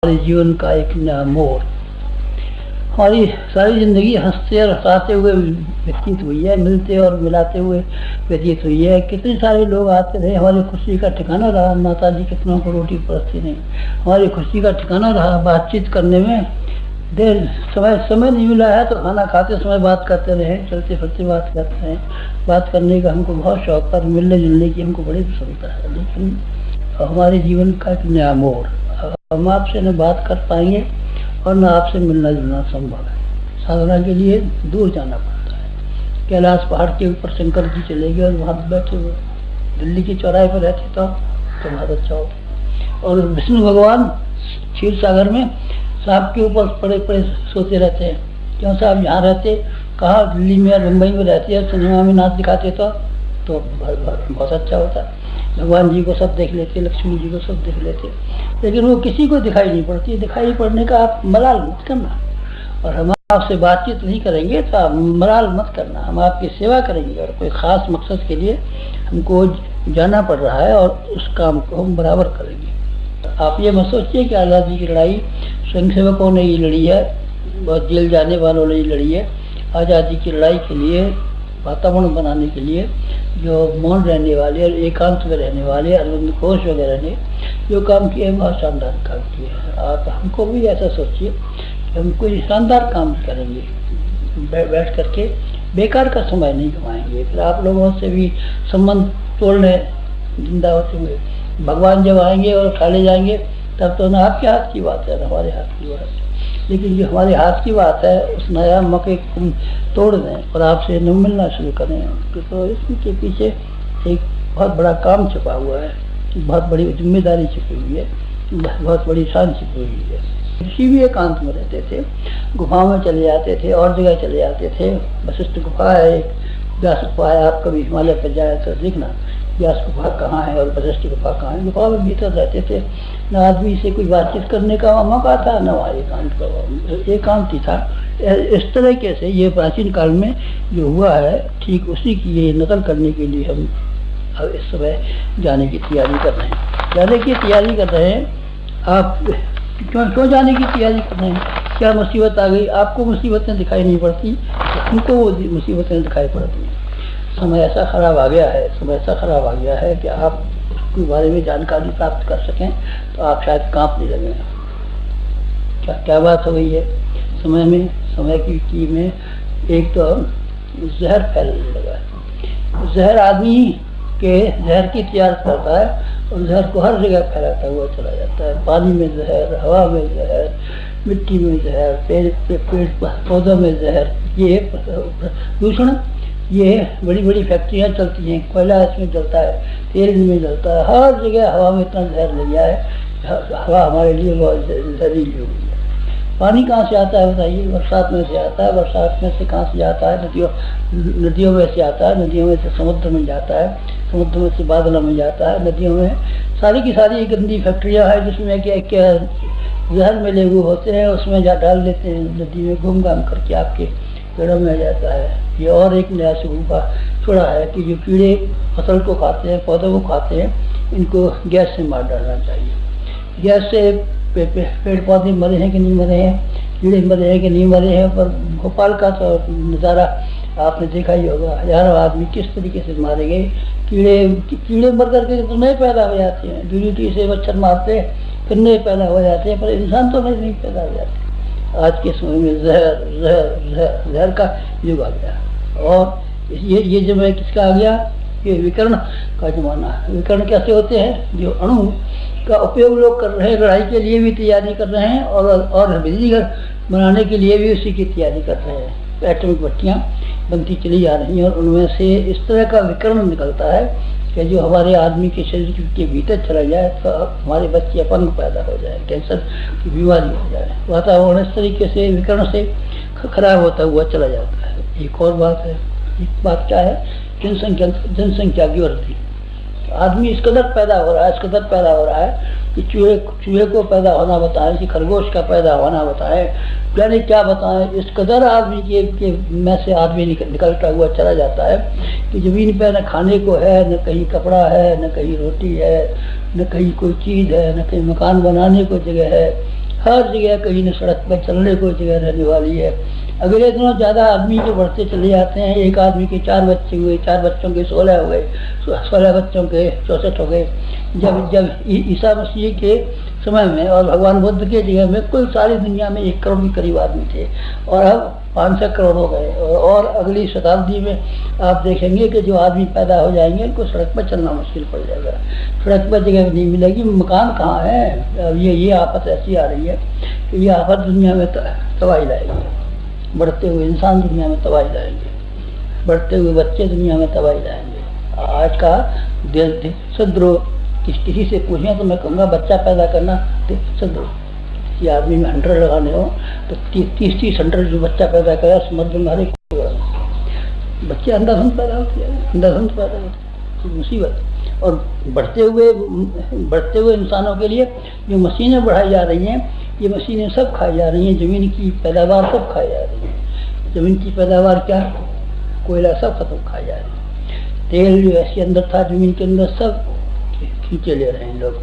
हमारे जीवन का एक नया मोड़। हमारी सारी ज़िंदगी हंसते और हंसाते हुए व्यतीत हुई है, मिलते और मिलाते हुए व्यतीत हुई है। कितने सारे लोग आते रहे, हमारी खुशी का ठिकाना रहा। माता जी कितनों को रोटी परोसती नहीं, हमारी खुशी का ठिकाना रहा। बातचीत करने में देर समय नहीं मिला है तो खाना खाते समय बात करते रहे, चलते फिरते बात करते हैं। बात करने का हमको बहुत शौक है, मिलने जुलने की हमको बड़ी पसंद है। लेकिन हमारे जीवन का एक नया मोड़, हम आपसे न बात कर पाएंगे और न आपसे मिलना जुलना संभव है। साधना के लिए दूर जाना पड़ता है। कैलाश पहाड़ के ऊपर शंकर जी चले गए और वहाँ बैठे हुए, दिल्ली के चौराहे पर रहते तो बहुत अच्छा होता। और विष्णु भगवान क्षीर सागर में सांप के ऊपर पड़े पड़े सोते रहते हैं। क्यों साहब यहाँ रहते, कहाँ दिल्ली में या मुंबई में रहते हैं, सिनेमा में नाच दिखाते तो बहुत अच्छा होता। भगवान जी को सब देख लेते, लक्ष्मी जी को सब देख लेते, लेकिन वो किसी को दिखाई नहीं पड़ती। दिखाई पड़ने का आप मलाल मत करना, और हम आपसे बातचीत नहीं करेंगे तो आप मलाल मत करना। हम आपकी सेवा करेंगे और कोई ख़ास मकसद के लिए हमको जाना पड़ रहा है और उस काम को हम बराबर करेंगे। आप ये मत सोचिए कि आज़ादी की लड़ाई स्वयं सेवकों ने ही लड़ी है, बहुत जेल जाने वालों ने ही लड़ी है। आज़ादी की लड़ाई के लिए, वातावरण बनाने के लिए जो मौन रहने वाले और एकांत में रहने वाले अरविंद घोष वगैरह ने जो काम किए, बहुत शानदार काम किए हैं। आप हमको भी ऐसा सोचिए कि हम कोई शानदार काम करेंगे, बैठ करके बेकार का समय नहीं गंवाएंगे। फिर आप लोगों से भी संबंध तोड़ने जिंदा होते हुए भगवान जब आएंगे और खा ले जाएंगे तब तो ना आपके हाथ की बात है ना हमारे हाथ की बात है। लेकिन जो हमारे हाथ की बात है उस नया मौके को तोड़ दें और आपसे न मिलना शुरू करें, तो इसके पीछे एक बहुत बड़ा काम छुपा हुआ है, बहुत बड़ी जिम्मेदारी छुपी हुई है, बहुत बड़ी शान छुपी हुई है। ऋषि भी एकांत में रहते थे, गुफाओं में चले जाते थे और जगह चले जाते थे। वशिष्ठ गुफा है, एक व्यास गुफा है, आप कभी हिमालय पर जाए तो देखना व्यास गुफा कहाँ है और वशिष्ठ गुफा कहाँ है। गुफा में भीतर रहते थे, न आदमी से कोई बातचीत करने का मौका था, न वहाँ एकांत ही था। इस तरीके से ये प्राचीन काल में जो हुआ है, ठीक उसी की ये नकल करने के लिए हम अब इस समय जाने की तैयारी कर रहे हैं। जाने की तैयारी कर रहे हैं। आप क्यों जाने की तैयारी कर रहे हैं? क्या मुसीबत आ गई? आपको मुसीबतें दिखाई नहीं पड़ती, उनको वो मुसीबतें दिखाई पड़ती हैं। समय ऐसा खराब आ गया है, समय ऐसा खराब आ गया है कि आप उसके बारे में जानकारी प्राप्त कर सकें तो आप शायद कांपने लगें। क्या बात हो गई है समय में, समय की में एक तो जहर फैलने लगा है। जहर आदमी के जहर की तैयार करता है और जहर को हर जगह फैलाता हुआ चला जाता है। पानी में जहर, हवा में जहर, मिट्टी में जहर, पेड़ पौधों में जहर, ये प्रदूषण, ये बड़ी बड़ी फैक्ट्रियाँ चलती हैं, कोयला इसमें जलता है, तेल इनमें जलता है, हर जगह हवा में इतना जहर लग गया है। हवा हमारे लिए बहुत जहरीली हो गई है। पानी कहाँ से आता है बताइए? बरसात में से आता है, बरसात में से कहाँ से जाता है? नदियों में से आता है, नदियों में से समुद्र में जाता है, समुद्र में से बादलों में जाता है, नदियों में सारी की सारी गंदी फैक्ट्रियाँ हैं जिसमें क्या जहर मिले हुए होते हैं, उसमें डाल देते हैं, नदी में घूम घाम करके आपके पेड़ों में आ जाता है। ये और एक नया सुबह छोड़ा है कि जो कीड़े फसल को खाते हैं, पौधों को खाते हैं, इनको गैस से मार डालना चाहिए। गैस से पेड़ पौधे मरे हैं कि नहीं मरे हैं, कीड़े मरे हैं कि नहीं मरे हैं। पर भोपाल का तो नज़ारा आपने देखा ही होगा, हजारों आदमी किस तरीके से मारे गए। कीड़े मर करके तो नए पैदा हो जाते हैं, DDT से मच्छर मारते हैं फिर नए पैदा हो जाते हैं, पर इंसान तो नहीं पैदा हो जाते। आज के समय में जहर का युग आ गया। और ये समय किसका आ गया? ये विकर्ण का जमाना है। विकर्ण कैसे होते हैं? जो अणु का उपयोग लोग कर रहे हैं, लड़ाई के लिए भी तैयारी कर रहे हैं और बिजली घर बनाने के लिए भी उसी की तैयारी कर रहे हैं। एटॉमिक भट्टियाँ बनती चली जा रही हैं और उनमें से इस तरह का विकर्ण निकलता है कि जो हमारे आदमी के शरीर के भीतर चला जाए तो हमारे बच्चे अपंग पैदा हो जाए, कैंसर की बीमारी हो जाए। वातावरण इस तरीके से विकर्ण से खराब होता हुआ चला जाता है। एक और बात है, एक बात क्या है? जनसंख्या की वृद्धि। आदमी इस कदर पैदा हो रहा है, इस कदर पैदा हो रहा है कि चूहे को पैदा होना बताएं, कि खरगोश का पैदा होना बताएं, यानी क्या बताएं। इस कदर आदमी के में से आदमी निकलता हुआ चला जाता है कि ज़मीन पे न खाने को है, न कहीं कपड़ा है, न कहीं रोटी है, न कहीं कोई चीज़ है, न कहीं मकान बनाने को जगह है। हर जगह कहीं न सड़क पर चलने को जगह रहने वाली है। अगले दिनों ज़्यादा आदमी जो बढ़ते चले जाते हैं, एक आदमी के 4 बच्चे हुए, 4 बच्चों के 16 हुए, 16 बच्चों के 64 हो गए। जब ईसा मसीह के समय में और भगवान बुद्ध के जगह में कुल सारी दुनिया में 1 करोड़ के करीब आदमी थे, और अब 500 करोड़ हो गए। और अगली शताब्दी में आप देखेंगे कि जो आदमी पैदा हो जाएंगे उनको सड़क पर चलना मुश्किल पड़ जाएगा, सड़क पर जगह नहीं मिलेगी, मकान कहाँ है। अब ये आफत ऐसी आ रही है कि ये आफत दुनिया में तबाही लाएगी। बढ़ते हुए इंसान दुनिया में तबाही लाएंगे, बढ़ते हुए बच्चे दुनिया में तबाही लाएंगे। आज का सद्रो किसी से पूछें तो मैं कहूँगा बच्चा पैदा करना सद्रो। किसी आदमी में 100 लगाने हो तो 30 100 जो बच्चा पैदा करे समझ में हर एक बच्चे अंधाधुंध पैदा होती है, अंधाधुंध पैदा होती है, मुसीबत। और बढ़ते हुए इंसानों के लिए जो मशीनें बढ़ाई जा रही हैं, ये मशीनें सब खाई जा रही हैं, ज़मीन की पैदावार सब खाई जा रही है। ज़मीन की पैदावार क्या, कोयला सब खत्म खाई जा रही है। तेल जो ऐसे अंदर था ज़मीन के अंदर सब खींचे ले रहे हैं लोग।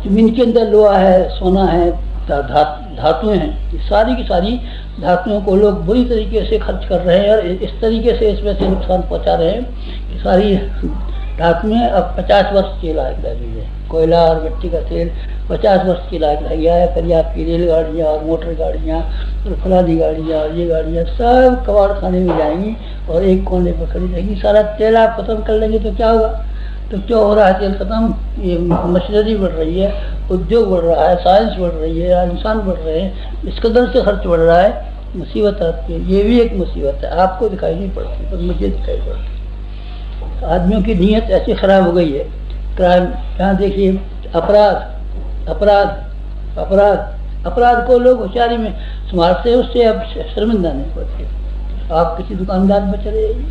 ज़मीन के अंदर लोहा है, सोना है, धातुएं हैं, ये सारी की सारी धातुओं को लोग बुरी तरीके से खर्च कर रहे हैं और इस तरीके से इसमें से नुकसान पहुंचा रहे हैं कि सारी धातुएं अब 50 वर्ष के लायक रह गई है। कोयला और मिट्टी का तेल 50 वर्ष के लायक रह गया है। फिर आपकी रेलगाड़ियाँ और मोटर गाड़ियाँ और फलानी गाड़ियाँ और ये गाड़ियाँ सब कबाड़ खाने में जाएंगी और एक कोने पर खड़ी रहेगी। सारा तेल आप खत्म कर लेंगे तो क्या होगा, तो क्या हो रहा है, तेल खत्म, ये मशीनरी बढ़ रही है, उद्योग बढ़ रहा है, साइंस बढ़ रही है, इंसान बढ़ रहे हैं, इस कदर से खर्च बढ़ रहा है। मुसीबत आती है, ये भी एक मुसीबत है, आपको दिखाई नहीं पड़ती पर मुझे दिखाई पड़ती। आदमियों की नीयत ऐसी खराब हो गई है। क्राइम, यहाँ देखिए अपराध अपराध अपराध अपराध को लोग होशियारी में संभालते हैं, उससे अब शर्मिंदा नहीं होते। आप किसी दुकानदार में चले जाइए,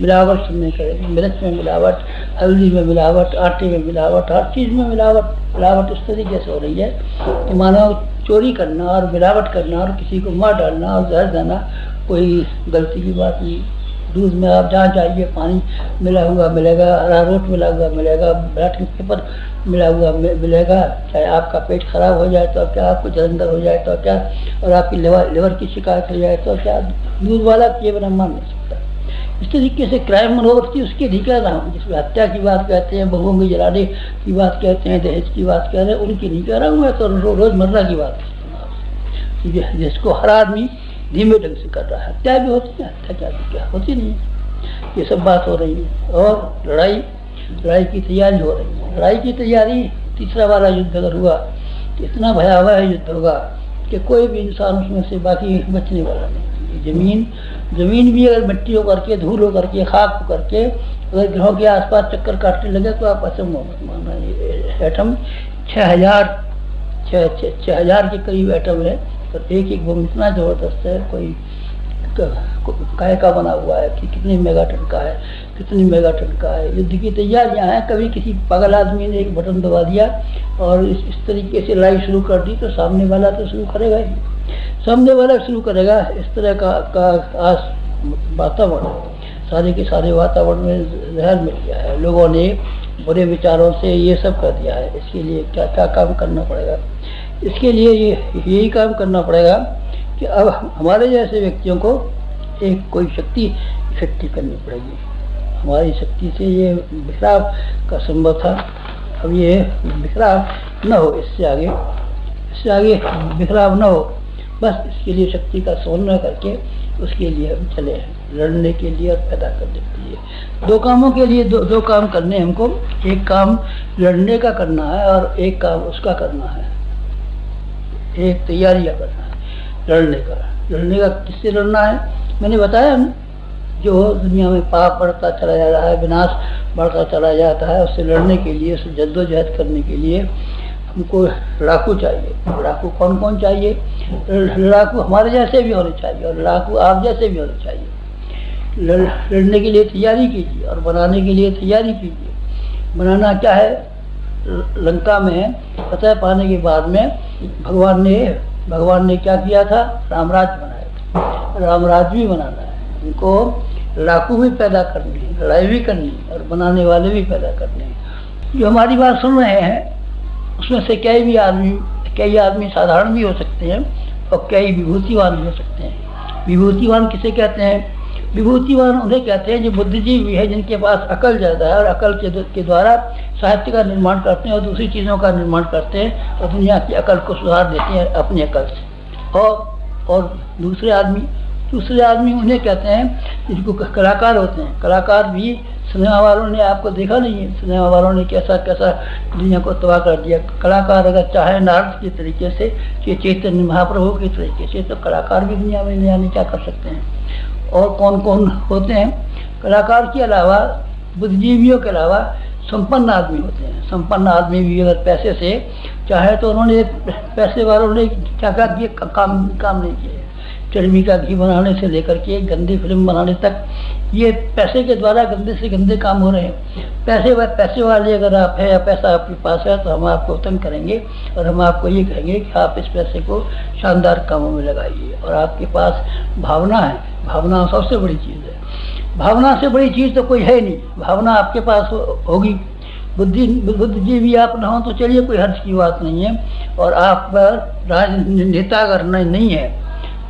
मिलावट सब नहीं करेगी, मिर्च में मिलावट, हल्दी में मिलावट, आटे में मिलावट, हर चीज़ में मिलावट इस तरीके से हो रही है कि मानो चोरी करना और मिलावट करना और किसी को मार डालना और जहर देना कोई गलती की बात नहीं। दूध में आप जहाँ जाइए पानी मिला हुआ मिलेगा, अरारोट मिला हुआ मिलेगा, ब्लैक पेपर मिला हुआ मिलेगा। चाहे आपका पेट खराब हो जाए तो क्या, आपको जलंधर हो जाए तो क्या, और आपकी लिवर की शिकायत हो जाए तो क्या, दूध वाला ये बना मान नहीं सकता। इस तरीके से क्राइम मनोवृत्ति उसके नहीं कह रहा हूँ, जिसमें हत्या की बात कहते हैं, बहुओं की जलाने की बात कहते हैं, दहेज की बात कह रहे हैं, उनकी नहीं कह रहा हूँ मैं, तो रोज़मर्रा की बात करता हूँ जिसको हर आदमी धीमे ढंग से कर रहा है। हत्या भी होती है, हत्या क्या होती नहीं है, ये सब बात हो रही है। और लड़ाई की तैयारी हो रही है। लड़ाई की तैयारी, तीसरा वाला युद्ध अगर हुआ तो इतना भयावह युद्ध होगा कि कोई भी इंसान उसमें से बाकी बचने वाला नहीं। जमीन भी अगर मिट्टी होकर के, धूल होकर के, खाक होकर के अगर ग्रहों के आसपास चक्कर काटने लगे तो आप अचंभव मत मानना। एटम 6000 के करीब एटम है, और एक बम इतना ज़बरदस्त है, कोई काय का बना हुआ है कि कितने मेगाटन का है, कितनी मेगाटन का है। युद्ध की तैयारियां हैं। कभी किसी पागल आदमी ने एक बटन दबा दिया और इस तरीके से लड़ाई शुरू कर दी तो सामने वाला तो शुरू करेगा ही, सामने वाला शुरू करेगा। इस तरह का वातावरण, सारे के सारे वातावरण में जहर मिल गया है। लोगों ने बुरे विचारों से ये सब कर दिया है। इसके लिए क्या क्या काम करना पड़ेगा? इसके लिए यही काम करना पड़ेगा कि अब हमारे जैसे व्यक्तियों को एक कोई शक्ति इकट्ठी करनी पड़ेगी। हमारी शक्ति से ये बिखराव का संभव था, अब ये बिखराव न हो, इससे आगे बिखराव न हो। बस इसके लिए शक्ति का समन्वय करके उसके लिए हम चले हैं, लड़ने के लिए और पैदा करने के लिए। दो कामों के लिए दो काम करने हमको। एक काम लड़ने का करना है और एक काम उसका करना है, एक तैयारियां करना है लड़ने का। किससे लड़ना है? मैंने बताया ना, जो दुनिया में पाप बढ़ता चला जा रहा है, विनाश बढ़ता चला जाता है, उससे लड़ने के लिए, उससे जद्दोजहद करने के लिए हमको लड़ाकू चाहिए। लड़ाकू कौन कौन चाहिए? लड़ाकू हमारे जैसे भी होने चाहिए और लड़ाकू आप जैसे भी होने चाहिए। लड़ने के लिए तैयारी कीजिए और बनाने के लिए तैयारी कीजिए। बनाना क्या है? लंका में फतह पाने के बाद में भगवान ने क्या किया था? रामराज्य बनाया था। रामराज्य भी बनाना है, इनको लड़ाकू भी पैदा करनी है, लड़ाई भी करनी है और बनाने वाले भी पैदा करने हैं। जो हमारी बात सुन रहे हैं उसमें से कई आदमी साधारण भी हो सकते हैं और कई विभूतिवान भी हो सकते हैं। विभूतिवान किसे कहते हैं? विभूतिवान उन्हें कहते हैं जो बुद्धिजीवी है, जिनके पास अकल ज़्यादा है और अकल के द्वारा साहित्य का निर्माण करते हैं और दूसरी चीज़ों का निर्माण करते हैं और दुनिया की अकल को सुधार देते हैं अपनी अकल से। और दूसरे आदमी उन्हें कहते हैं जिनको कलाकार होते हैं। कलाकार भी, सिनेमा वालों ने आपको देखा नहीं है, सिनेमा वालों ने कैसा दुनिया को तबाह कर दिया। कलाकार अगर चाहे नारद के तरीके से, चैतन्य महाप्रभु के तरीके से, तो कलाकार भी दुनिया में जाने क्या कर सकते हैं। और कौन कौन होते हैं? कलाकार के अलावा, बुद्धिजीवियों के अलावा संपन्न आदमी होते हैं। संपन्न आदमी भी अगर पैसे से चाहे तो उन्होंने, पैसे वालों ने क्या किए, काम नहीं किए। चर्बी का घी बनाने से लेकर के गंदी फिल्म बनाने तक ये पैसे के द्वारा गंदे से गंदे काम हो रहे हैं। पैसे वाले अगर आप है या पैसा आपके पास है तो हम आपको तंग करेंगे और हम आपको ये कहेंगे कि आप इस पैसे को शानदार कामों में लगाइए। और आपके पास भावना है, भावना सबसे बड़ी चीज़ है। भावना से बड़ी चीज़ तो कोई है नहीं। भावना आपके पास होगी। बुद्धिजीवी आप ना हो तो चलिए, कोई हर्ष की बात नहीं है। और आप राजनेता अगर नहीं है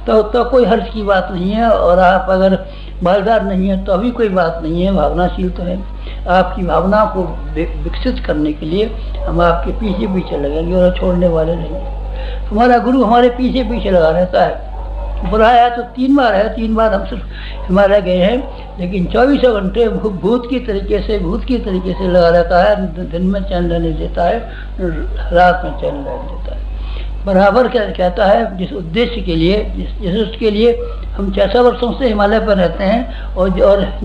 तो कोई हर्ष की बात नहीं है। और आप अगर मालदार नहीं है तो अभी कोई बात नहीं है, भावनाशील तो है। आपकी भावना को विकसित करने के लिए हम आपके पीछे लगेंगे और छोड़ने वाले नहीं। हमारा गुरु हमारे पीछे लगा रहता है। बुलाया तो 3 बार है, 3 बार हम सिर्फ हिमालय गए हैं, लेकिन 24 घंटे भूत की तरीके से लगा रहता है। दिन में चैन रहने देता है, रात में चैन रहने देता है। बराबर क्या कहता है, जिस उद्देश्य के लिए, जिस उसके लिए हम 600 वर्षों से हिमालय पर रहते हैं और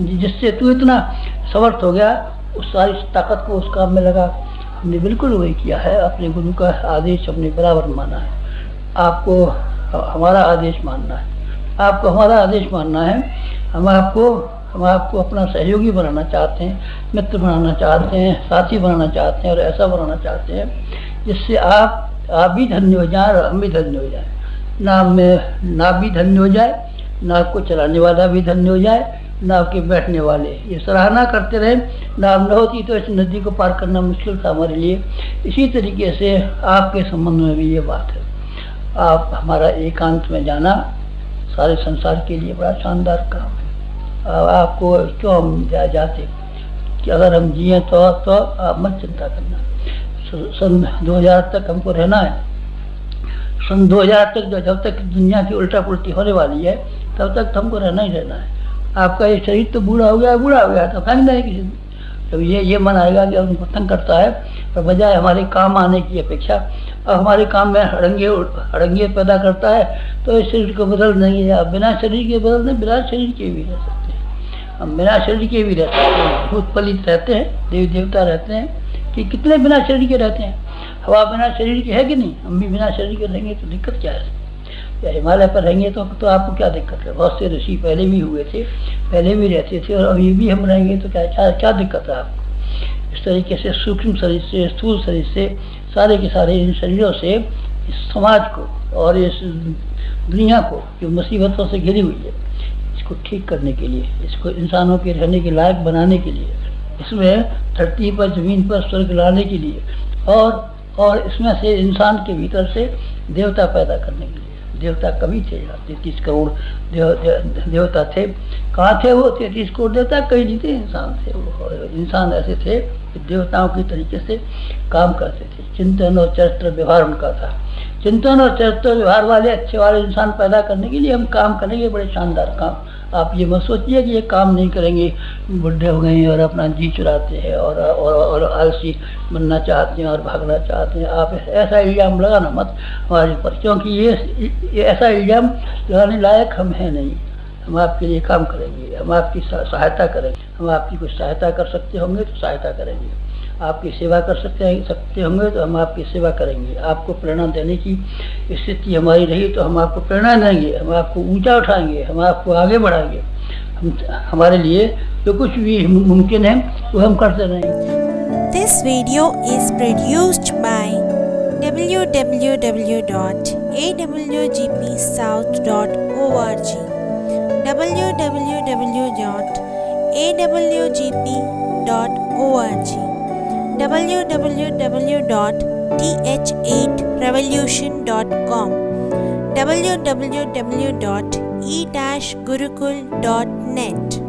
जिससे तू इतना समर्थ हो गया, उस सारी ताकत को उस काम में लगा। हमने बिल्कुल वही किया है। अपने गुरु का आदेश हमने बराबर माना है। आपको हमारा आदेश मानना है, आपको हमारा आदेश मानना है। हम आपको अपना सहयोगी बनाना चाहते हैं, मित्र बनाना चाहते हैं, साथी बनाना चाहते हैं और ऐसा बनाना चाहते हैं जिससे आप भी धन्य हो जाए और हम भी धन्य हो जाए। नाव भी धन्य हो जाए, नाव को चलाने वाला भी धन्य हो जाए, नाव के बैठने वाले ये सराहना करते रहे। नाव न होती तो इस नदी को पार करना मुश्किल था हमारे लिए। इसी तरीके से आपके संबंध में भी ये बात है। आप हमारा एकांत में जाना सारे संसार के लिए बड़ा शानदार काम है। आपको क्यों हम जाते कि अगर हम जिए तो आप मत चिंता करना। सन 2000 तक हमको रहना है। सन 2000 तक, जब तक दुनिया की उल्टा पुल्टी होने वाली है तब तक हमको रहना ही रहना है। आपका ये शरीर तो बूढ़ा हो गया तो फेंकना है किसी दिन। तो ये मन आएगा कि हमको तंग करता है, पर बजाय हमारे काम आने की अपेक्षा अब हमारे काम में अड़ंगे पैदा करता है, तो इस शरीर को बदल देंगे। आप बिना शरीर के बदल दें, बिना शरीर के भी रह सकते हैं। हम बिना शरीर के भी रह सकते हैं। भूत पलित रहते हैं, देवी देवता रहते हैं, कि कितने बिना शरीर के रहते हैं। हवा बिना शरीर की है कि नहीं? हम भी बिना शरीर के रहेंगे तो दिक्कत क्या है? या हिमालय पर रहेंगे तो आपको क्या दिक्कत है? बहुत से ऋषि पहले भी हुए थे, पहले भी रहते थे, और अभी भी हम रहेंगे तो क्या दिक्कत है आपको? इस तरीके से सूक्ष्म शरीर से, स्थूल शरीर से, सारे के सारे इन शरीरों से इस समाज को और इस दुनिया को जो मुसीबतों से घिरी हुई है, इसको ठीक करने के लिए, इसको इंसानों के रहने के लायक बनाने के लिए, इसमें धरती पर, जमीन पर स्वर्ग लाने के लिए, और इसमें से इंसान के भीतर से देवता पैदा करने के लिए। देवता कभी थे, 33 करोड़ देवता थे। कहाँ थे वो 33 करोड़ देवता? कहीं नहीं थे, इंसान थे वो। इंसान ऐसे थे कि देवताओं की तरीके से काम करते थे। चिंतन और चरित्र व्यवहार उनका था। चिंतन और चरित्र व्यवहार वाले अच्छे वाले इंसान पैदा करने के लिए हम काम करेंगे, बड़े शानदार काम। आप ये मत सोचिए कि ये काम नहीं करेंगे, बुढ़े हो गए हैं और अपना जी चुराते हैं और आलसी बनना चाहते हैं और भागना चाहते हैं। आप ऐसा इल्ज़ाम लगाना मत हमारे पर, क्योंकि ये ऐसा इल्ज़ाम लगाने लायक हम हैं नहीं। हम आपके लिए काम करेंगे, हम आपकी सहायता करेंगे। हम आपकी कुछ सहायता कर सकते होंगे तो सहायता करेंगे, आपकी सेवा कर सकते होंगे तो हम आपकी सेवा करेंगे। आपको प्रेरणा देने की स्थिति हमारी रही तो हम आपको प्रेरणा देंगे, हम आपको ऊंचा उठाएंगे, हम आपको आगे बढ़ाएंगे। हमारे लिए जो कुछ भी मुमकिन है वो हम करते रहेंगे। This video is produced by www.awgpsouth.org www.awgp.org www.awgp.org www.th8revolution.com, www.e-gurukul.net.